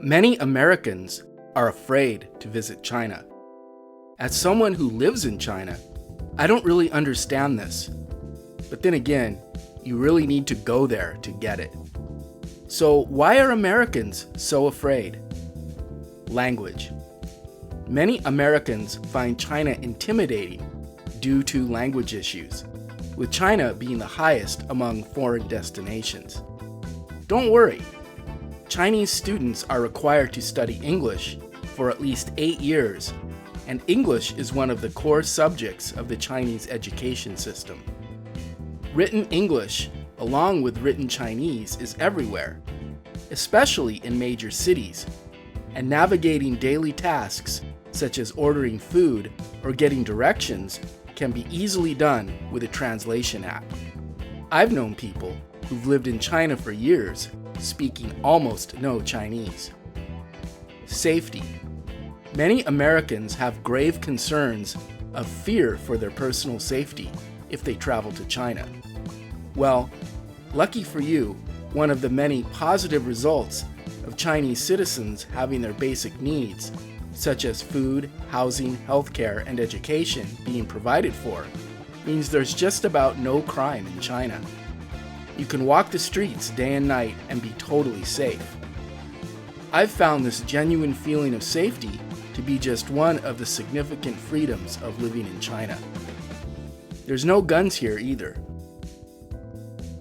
Many Americans are afraid to visit China. As someone who lives in China, I don't really understand this. But then again, you really need to go there to get it. So why are Americans so afraid? Language. Many Americans find China intimidating due to language issues, with China being the highest among foreign destinations. Don't worry. Chinese students are required to study English for at least 8 years, and English is one of the core subjects of the Chinese education system. Written English, along with written Chinese, is everywhere, especially in major cities, and navigating daily tasks such as ordering food or getting directions can be easily done with a translation app. I've known people who've lived in China for years speaking almost no Chinese. Safety. Many Americans have grave concerns of fear for their personal safety if they travel to China. Well, lucky for you, one of the many positive results of Chinese citizens having their basic needs, such as food, housing, healthcare, and education, being provided for, means there's just about no crime in China. You can walk the streets day and night and be totally safe. I've found this genuine feeling of safety to be just one of the significant freedoms of living in China. There's no guns here either.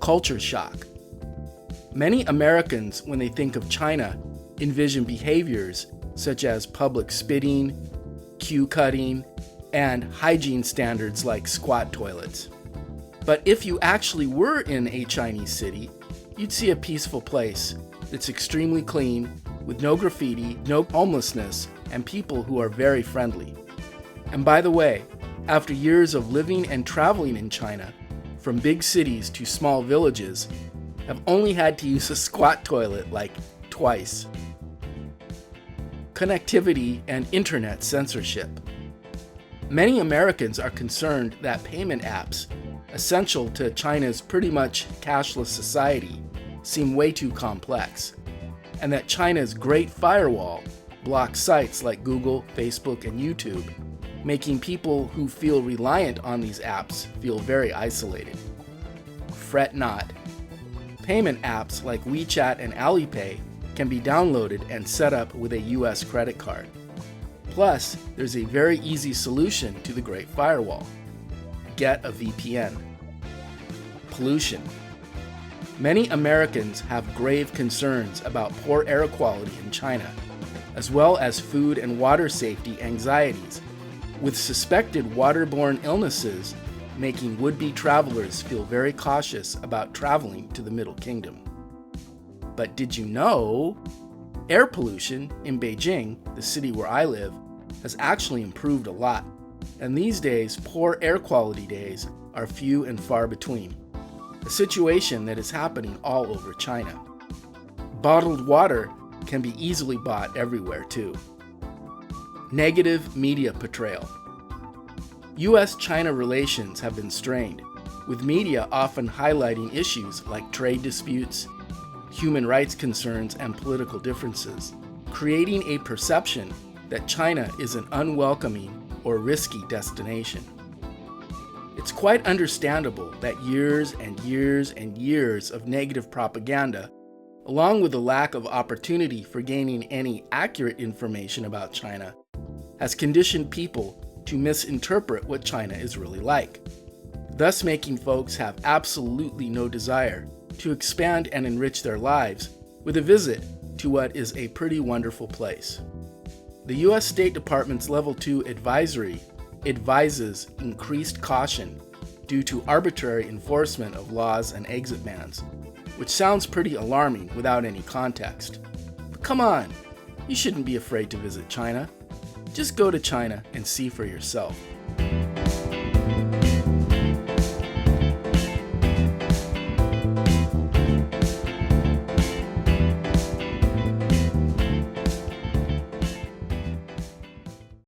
Culture shock. Many Americans, when they think of China, envision behaviors such as public spitting, queue cutting, and hygiene standards like squat toilets. But if you actually were in a Chinese city, you'd see a peaceful place that's extremely clean, with no graffiti, no homelessness, and people who are very friendly. And by the way, after years of living and traveling in China, from big cities to small villages, I've only had to use a squat toilet like twice. Connectivity and internet censorship. Many Americans are concerned that payment apps, essential to China's pretty much cashless society, seem way too complex, and that China's Great Firewall blocks sites like Google, Facebook, and YouTube, making people who feel reliant on these apps feel very isolated. Fret not. Payment apps like WeChat and Alipay can be downloaded and set up with a US credit card. Plus, there's a very easy solution to the Great Firewall. Get a VPN. Pollution. Many Americans have grave concerns about poor air quality in China, as well as food and water safety anxieties, with suspected waterborne illnesses making would-be travelers feel very cautious about traveling to the Middle Kingdom. But did you know? Air pollution in Beijing, the city where I live, has actually improved a lot, and these days poor air quality days are few and far between, a situation that is happening all over China. Bottled water can be easily bought everywhere too. Negative media portrayal. US-China relations have been strained, with media often highlighting issues like trade disputes, human rights concerns, and political differences, creating a perception that China is an unwelcoming or risky destination. It's quite understandable that years and years and years of negative propaganda, along with the lack of opportunity for gaining any accurate information about China, has conditioned people to misinterpret what China is really like, thus making folks have absolutely no desire to expand and enrich their lives with a visit to what is a pretty wonderful place. The US State Department's Level 2 advisory advises increased caution due to arbitrary enforcement of laws and exit bans, which sounds pretty alarming without any context. But come on, you shouldn't be afraid to visit China. Just go to China and see for yourself.